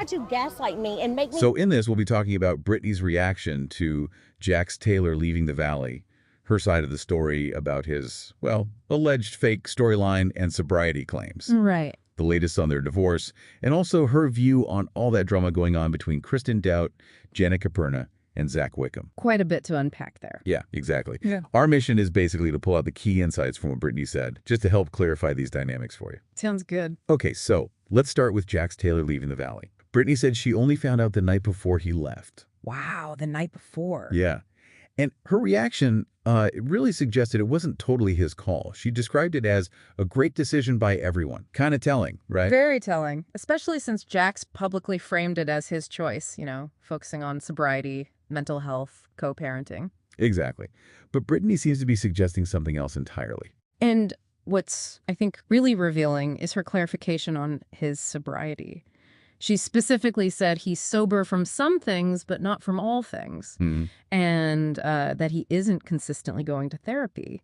tried to gaslight me and make me... So in this, we'll be talking about Brittany's reaction to Jax Taylor leaving the Valley, her side of the story about his, well, alleged fake storyline and sobriety claims. Right. The latest on their divorce, and also her view on all that drama going on between Kristen Doute, Caperna, and Zack Wickham. Quite a bit to unpack there. Yeah, exactly. Yeah. Our mission is basically to pull out the key insights from what Brittany said, just to help clarify these dynamics for you. Sounds good. Okay, so let's start with Jax Taylor leaving the Valley. Brittany said she only found out the night before he left. Wow, the night before. Yeah. And her reaction it really suggested it wasn't totally his call. She described it as a great decision by everyone. Kind of telling, right? Very telling, especially since Jax publicly framed it as his choice, focusing on sobriety, mental health, co-parenting. Exactly. But Brittany seems to be suggesting something else entirely. And what's, I think, really revealing is her clarification on his sobriety. She specifically said he's sober from some things, but not from all things, and that he isn't consistently going to therapy.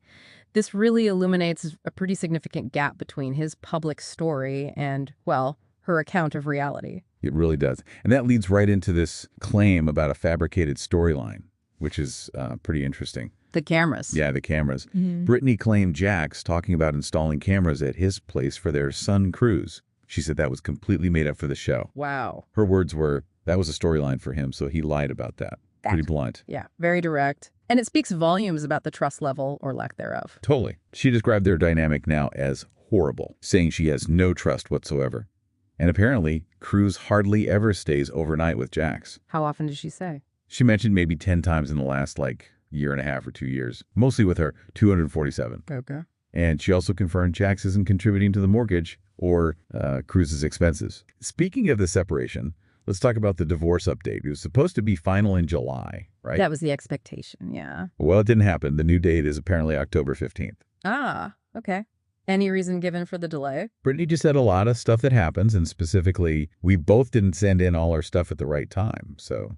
This really illuminates a pretty significant gap between his public story and, well, her account of reality. It really does. And that leads right into this claim about a fabricated storyline, which is pretty interesting. The cameras. Yeah, the cameras. Brittany claimed Jax talking about installing cameras at his place for their Sun cruise. She said that was completely made up for the show. Wow. Her words were, that was a storyline for him, so he lied about that. Pretty blunt. Yeah, very direct. And it speaks volumes about the trust level or lack thereof. Totally. She described their dynamic now as horrible, saying she has no trust whatsoever. And apparently, Cruz hardly ever stays overnight with Jax. How often does she say? She mentioned maybe 10 times in the last, year and a half or 2 years. Mostly with her 247. Okay. And she also confirmed Jax isn't contributing to the mortgage or Cruz's expenses. Speaking of the separation, let's talk about the divorce update. It was supposed to be final in July, right? That was the expectation, yeah. Well, it didn't happen. The new date is apparently October 15th. Ah, okay. Any reason given for the delay? Brittany just said a lot of stuff that happens, and specifically, we both didn't send in all our stuff at the right time. So,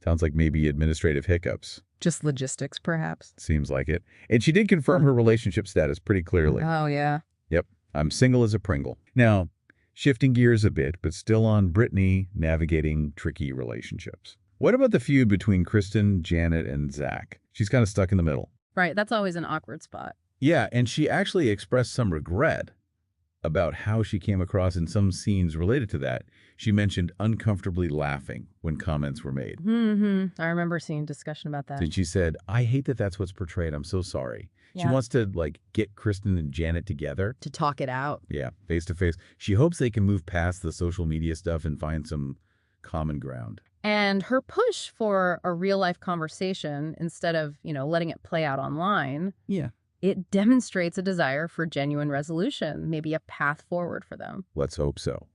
sounds like maybe administrative hiccups. Just logistics, perhaps. Seems like it. And she did confirm her relationship status pretty clearly. Oh, yeah. Yep. I'm single as a Pringle. Now, shifting gears a bit, but still on Brittany navigating tricky relationships. What about the feud between Kristen, Janet, and Zack? She's kind of stuck in the middle. Right. That's always an awkward spot. Yeah, and she actually expressed some regret about how she came across in some scenes related to that. She mentioned uncomfortably laughing when comments were made. I remember seeing discussion about that. And she said, I hate that that's what's portrayed. I'm so sorry. Yeah. She wants to, get Kristen and Janet together. To talk it out. Yeah, face to face. She hopes they can move past the social media stuff and find some common ground. And her push for a real-life conversation instead of, letting it play out online. Yeah. It demonstrates a desire for genuine resolution, maybe a path forward for them. Let's hope so.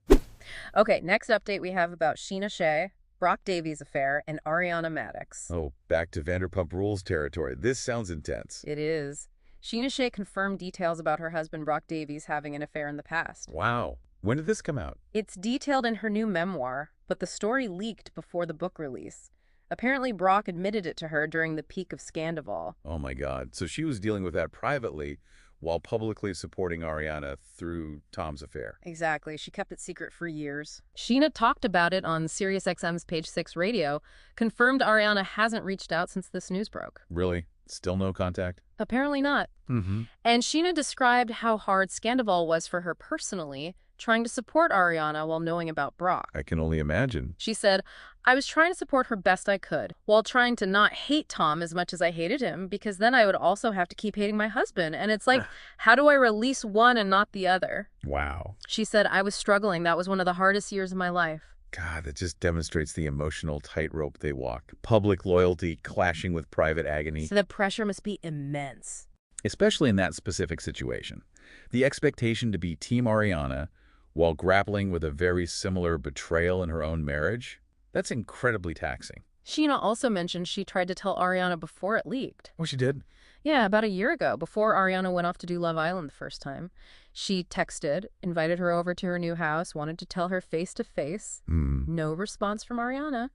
Okay, next update we have about Scheana Shay, Brock Davies' affair, and Ariana Madix. Oh, back to Vanderpump Rules territory. This sounds intense. It is. Scheana Shay confirmed details about her husband Brock Davies having an affair in the past. Wow. When did this come out? It's detailed in her new memoir, but the story leaked before the book release. Apparently, Brock admitted it to her during the peak of Scandival. Oh, my God. So she was dealing with that privately while publicly supporting Ariana through Tom's affair. Exactly. She kept it secret for years. Scheana talked about it on SiriusXM's Page 6 radio, confirmed Ariana hasn't reached out since this news broke. Really? Still no contact? Apparently not. And Scheana described how hard Scandival was for her personally, trying to support Ariana while knowing about Brock. I can only imagine. She said, I was trying to support her best I could, while trying to not hate Tom as much as I hated him, because then I would also have to keep hating my husband. And it's like, how do I release one and not the other? Wow. She said, I was struggling. That was one of the hardest years of my life. God, that just demonstrates the emotional tightrope they walk. Public loyalty clashing with private agony. So the pressure must be immense. Especially in that specific situation. The expectation to be Team Ariana while grappling with a very similar betrayal in her own marriage, that's incredibly taxing. Scheana also mentioned she tried to tell Ariana before it leaked. Oh, she did? Yeah, about a year ago, before Ariana went off to do Love Island the first time. She texted, invited her over to her new house, wanted to tell her face-to-face. No response from Ariana.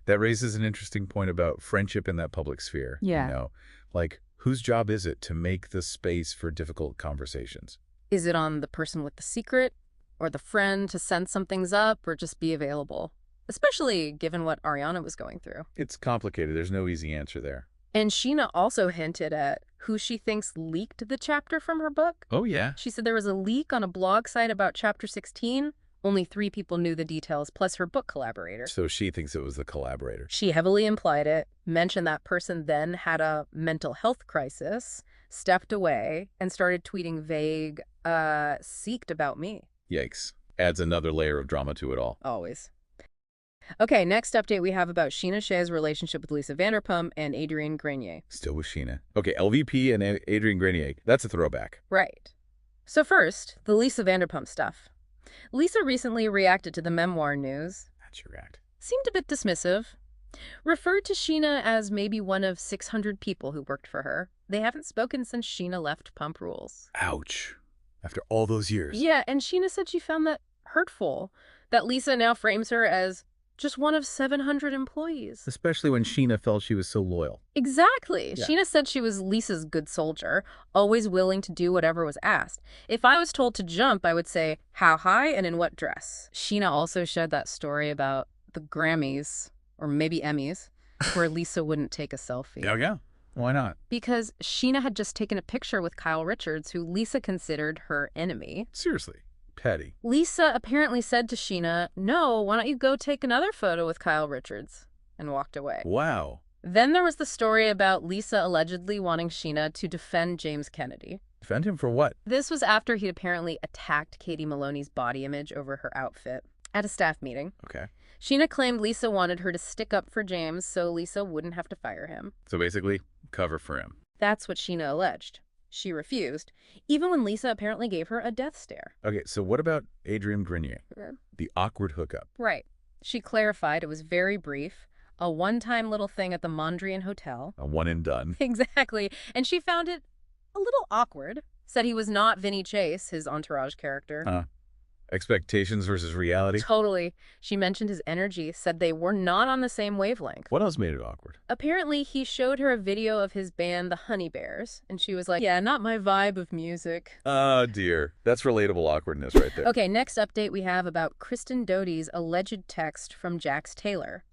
That raises an interesting point about friendship in that public sphere. Yeah. Whose job is it to make the space for difficult conversations? Is it on the person with the secret? or the friend to send some things up or just be available, especially given what Ariana was going through. It's complicated. There's no easy answer there. And Scheana also hinted at who she thinks leaked the chapter from her book. Oh, yeah? She said there was a leak on a blog site about chapter 16. Only 3 people knew the details, plus her book collaborator. So she thinks it was the collaborator. She heavily implied it, mentioned that person then had a mental health crisis, stepped away, and started tweeting vague, seeked about me. Yikes. Adds another layer of drama to it all. Always. Okay, next update we have about Scheana Shay's relationship with Lisa Vanderpump and Adrian Grenier. Still with Scheana. Okay, LVP and Adrian Grenier. That's a throwback. Right. So first, the Lisa Vanderpump stuff. Lisa recently reacted to the memoir news. How'd she react? Seemed a bit dismissive. Referred to Scheana as maybe one of 600 people who worked for her. They haven't spoken since Scheana left Pump Rules. Ouch. After all those years. Yeah, and Scheana said she found that hurtful, that Lisa now frames her as just one of 700 employees. Especially when Scheana felt she was so loyal. Exactly. Yeah. Scheana said she was Lisa's good soldier, always willing to do whatever was asked. If I was told to jump, I would say, how high and in what dress? Scheana also shared that story about the Grammys, or maybe Emmys, where Lisa wouldn't take a selfie. Yeah. Why not? Because Scheana had just taken a picture with Kyle Richards, who Lisa considered her enemy. Seriously. Petty. Lisa apparently said to Scheana, no, why don't you go take another photo with Kyle Richards? And walked away. Wow. Then there was the story about Lisa allegedly wanting Scheana to defend James Kennedy. Defend him for what? This was after he'd apparently attacked Katie Maloney's body image over her outfit at a staff meeting. Okay. Scheana claimed Lisa wanted her to stick up for James so Lisa wouldn't have to fire him. So basically, cover for him. That's what Scheana alleged. She refused, even when Lisa apparently gave her a death stare. Okay, so what about Adrian Grenier? The awkward hookup. Right. She clarified it was very brief, a one-time little thing at the Mondrian Hotel. A one and done. Exactly. And she found it a little awkward. Said he was not Vinny Chase, his entourage character. Expectations versus reality. Totally. She mentioned his energy, said they were not on the same wavelength. What else made it awkward? Apparently, he showed her a video of his band, the Honey Bears, and she was like, yeah, not my vibe of music. Oh, dear. That's relatable awkwardness right there. Okay, next update we have about Kristen Doute's alleged text from Jax Taylor.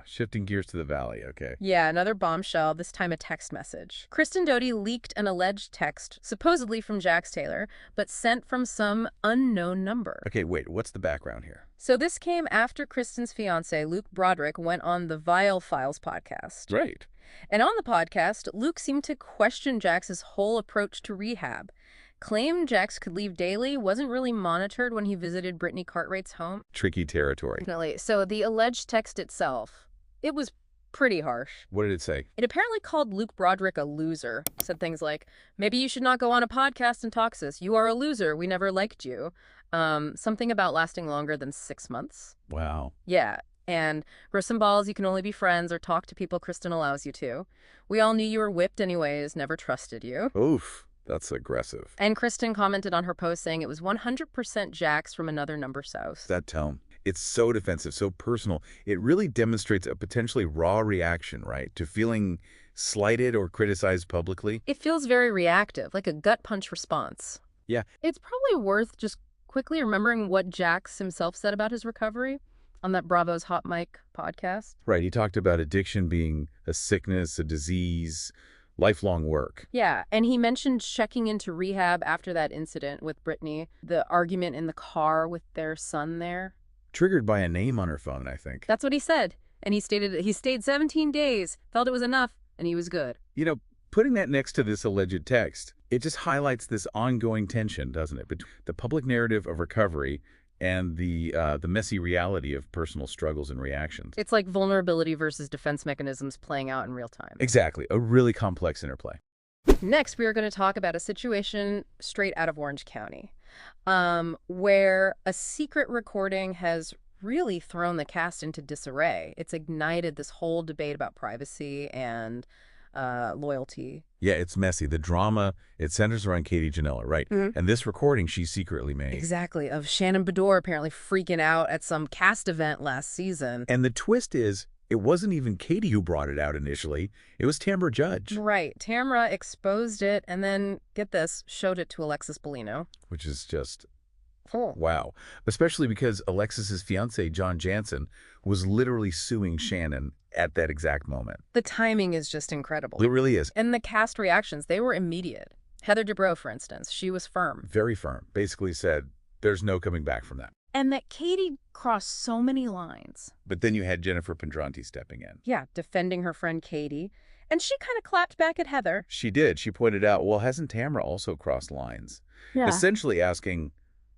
Shifting gears to the Valley, okay. Yeah, another bombshell, this time a text message. Kristen Doute leaked an alleged text, supposedly from Jax Taylor, but sent from some unknown number. Okay, wait, what's the background here? So this came after Kristen's fiancé, Luke Broderick, went on the Vile Files podcast. Right. And on the podcast, Luke seemed to question Jax's whole approach to rehab. Claimed Jax could leave daily, wasn't really monitored when he visited Brittany Cartwright's home. Tricky territory. Definitely. So the alleged text itself, it was pretty harsh. What did it say? It apparently called Luke Broderick a loser. Said things like, maybe you should not go on a podcast and talk this. You are a loser. We never liked you. Something about lasting longer than 6 months. Wow. Yeah. And grow some balls, you can only be friends or talk to people Kristen allows you to. We all knew you were whipped anyways, never trusted you. Oof. That's aggressive. And Kristen commented on her post saying it was 100% Jax from another number south. That tone. It's so defensive, so personal. It really demonstrates a potentially raw reaction, right, to feeling slighted or criticized publicly. It feels very reactive, like a gut punch response. Yeah. It's probably worth just quickly remembering what Jax himself said about his recovery on that Bravo's Hot Mic podcast. Right. He talked about addiction being a sickness, a disease, lifelong work. Yeah, and he mentioned checking into rehab after that incident with Brittany, the argument in the car with their son there. Triggered by a name on her phone, I think. That's what he said. And he stated that he stayed 17 days, felt it was enough, and he was good. You know, putting that next to this alleged text, it just highlights this ongoing tension, doesn't it, between the public narrative of recovery and the messy reality of personal struggles and reactions. It's like vulnerability versus defense mechanisms playing out in real time. Exactly. A really complex interplay. Next, we are going to talk about a situation straight out of Orange County, where a secret recording has really thrown the cast into disarray. It's ignited this whole debate about privacy and loyalty. Yeah, it's messy. The drama, it centers around Katie Janela, right? Mm-hmm. And this recording she secretly made. Exactly, of Shannon Bedore apparently freaking out at some cast event last season. And the twist is, it wasn't even Katie who brought it out initially. It was Tamra Judge. Right. Tamra exposed it and then, get this, showed it to Alexis Bellino. Which is just Wow. Especially because Alexis's fiancé, John Jansen, was literally suing Shannon at that exact moment. The timing is just incredible. It really is. And the cast reactions, they were immediate. Heather Dubrow, for instance, she was firm. Very firm. Basically said, there's no coming back from that. And that Katie crossed so many lines. But then you had Jennifer Pendranti stepping in. Yeah, defending her friend Katie. And she kind of clapped back at Heather. She did. She pointed out, well, hasn't Tamra also crossed lines? Yeah. Essentially asking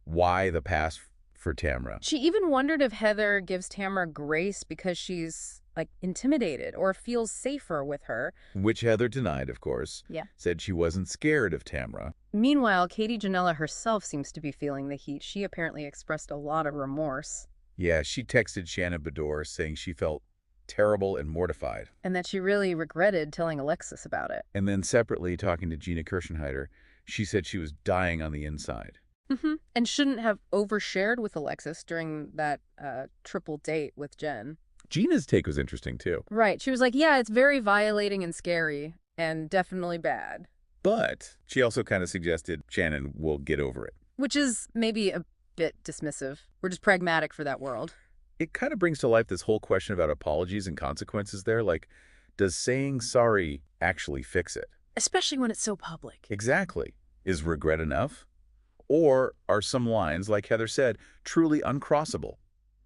why the pass for Tamra. She even wondered if Heather gives Tamra grace because she's, like, intimidated or feels safer with her. Which Heather denied, of course. Yeah. Said she wasn't scared of Tamra. Meanwhile, Katie Janela herself seems to be feeling the heat. She apparently expressed a lot of remorse. Yeah, she texted Shannon Bedore saying she felt terrible and mortified. And that she really regretted telling Alexis about it. And then separately, talking to Gina Kirschenheiter, she said she was dying on the inside. And shouldn't have overshared with Alexis during that triple date with Jen. Gina's take was interesting, too. Right. She was like, yeah, it's very violating and scary and definitely bad. But she also kind of suggested Shannon will get over it. Which is maybe a bit dismissive. We're just pragmatic for that world. It kind of brings to life this whole question about apologies and consequences there. Like, does saying sorry actually fix it? Especially when it's so public. Exactly. Is regret enough? Or are some lines, like Heather said, truly uncrossable?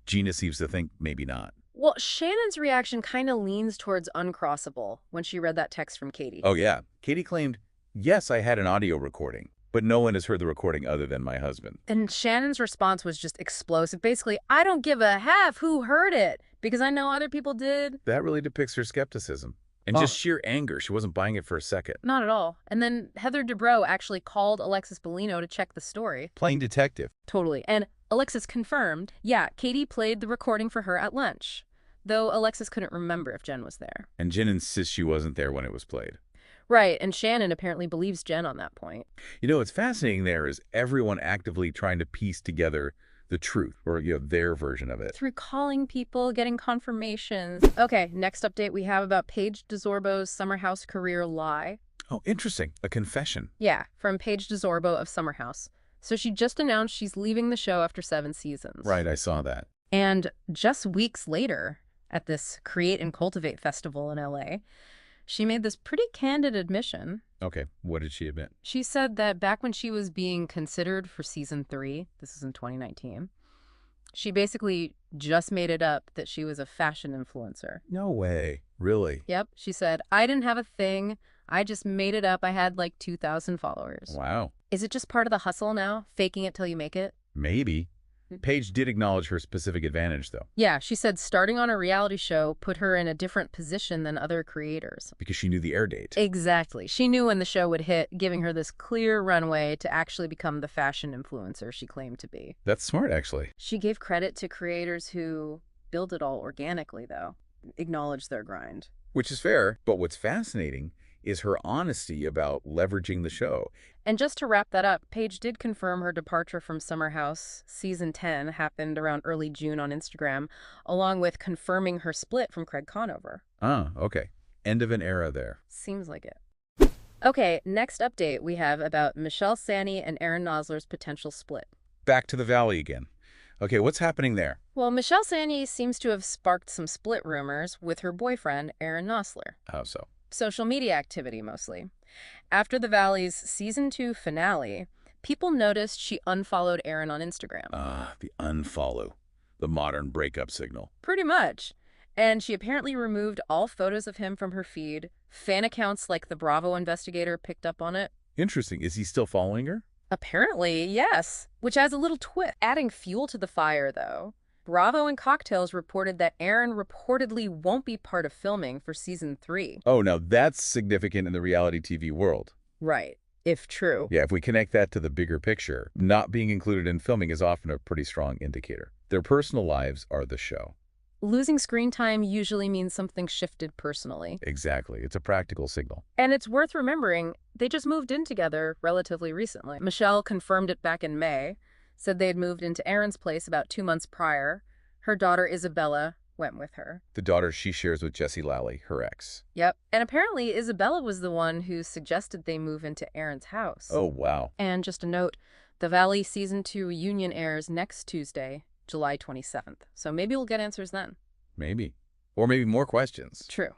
Gina seems to think maybe not. Well, Shannon's reaction kind of leans towards uncrossable when she read that text from Katie. Oh, yeah. Katie claimed, yes, I had an audio recording, but no one has heard the recording other than my husband. And Shannon's response was just explosive. Basically, I don't give a half who heard it because I know other people did. That really depicts her skepticism. And just sheer anger. She wasn't buying it for a second. Not at all. And then Heather Dubrow actually called Alexis Bellino to check the story. Playing detective. Totally. And Alexis confirmed, yeah, Katie played the recording for her at lunch, though Alexis couldn't remember if Jen was there. And Jen insists she wasn't there when it was played. Right, and Shannon apparently believes Jen on that point. You know, what's fascinating there is everyone actively trying to piece together the truth, or, their version of it. Through calling people, getting confirmations. Okay, next update we have about Paige DeSorbo's Summer House career lie. Oh, interesting. A confession. Yeah, from Paige DeSorbo of Summer House. So she just announced she's leaving the show after 7 seasons. Right, I saw that. And just weeks later, at this Create and Cultivate festival in LA, she made this pretty candid admission. Okay, what did she admit? She said that back when she was being considered for season 3, this is in 2019, she basically just made it up that she was a fashion influencer. No way. Really? Yep. She said, I didn't have a thing. I just made it up. I had like 2,000 followers. Wow. Is it just part of the hustle now? Faking it till you make it? Maybe. Paige did acknowledge her specific advantage, though. Yeah, she said starting on a reality show put her in a different position than other creators. Because she knew the air date. Exactly. She knew when the show would hit, giving her this clear runway to actually become the fashion influencer she claimed to be. That's smart, actually. She gave credit to creators who build it all organically, though. Acknowledge their grind. Which is fair, but what's fascinating is her honesty about leveraging the show. And just to wrap that up, Paige did confirm her departure from Summer House. Season 10 happened around early June on Instagram, along with confirming her split from Craig Conover. Ah, okay. End of an era there. Seems like it. Okay, next update we have about Michelle Saniei and Aaron Nosler's potential split. Back to the Valley again. Okay, what's happening there? Well, Michelle Saniei seems to have sparked some split rumors with her boyfriend, Aaron Nosler. How so? Social media activity, mostly. After the Valley's Season 2 finale, people noticed she unfollowed Aaron on Instagram. The unfollow. The modern breakup signal. Pretty much. And she apparently removed all photos of him from her feed. Fan accounts like the Bravo investigator picked up on it. Interesting. Is he still following her? Apparently, yes. Which adds a little twist. Adding fuel to the fire, though. Bravo and Cocktails reported that Aaron reportedly won't be part of filming for Season 3. Oh, now that's significant in the reality TV world. Right, if true. Yeah, if we connect that to the bigger picture, not being included in filming is often a pretty strong indicator. Their personal lives are the show. Losing screen time usually means something shifted personally. Exactly. It's a practical signal. And it's worth remembering, they just moved in together relatively recently. Michelle confirmed it back in May. Said they had moved into Aaron's place about 2 months prior. Her daughter, Isabella, went with her. The daughter she shares with Jesse Lally, her ex. Yep. And apparently Isabella was the one who suggested they move into Aaron's house. Oh, wow. And just a note, The Valley Season 2 reunion airs next Tuesday, July 27th. So maybe we'll get answers then. Maybe. Or maybe more questions. True.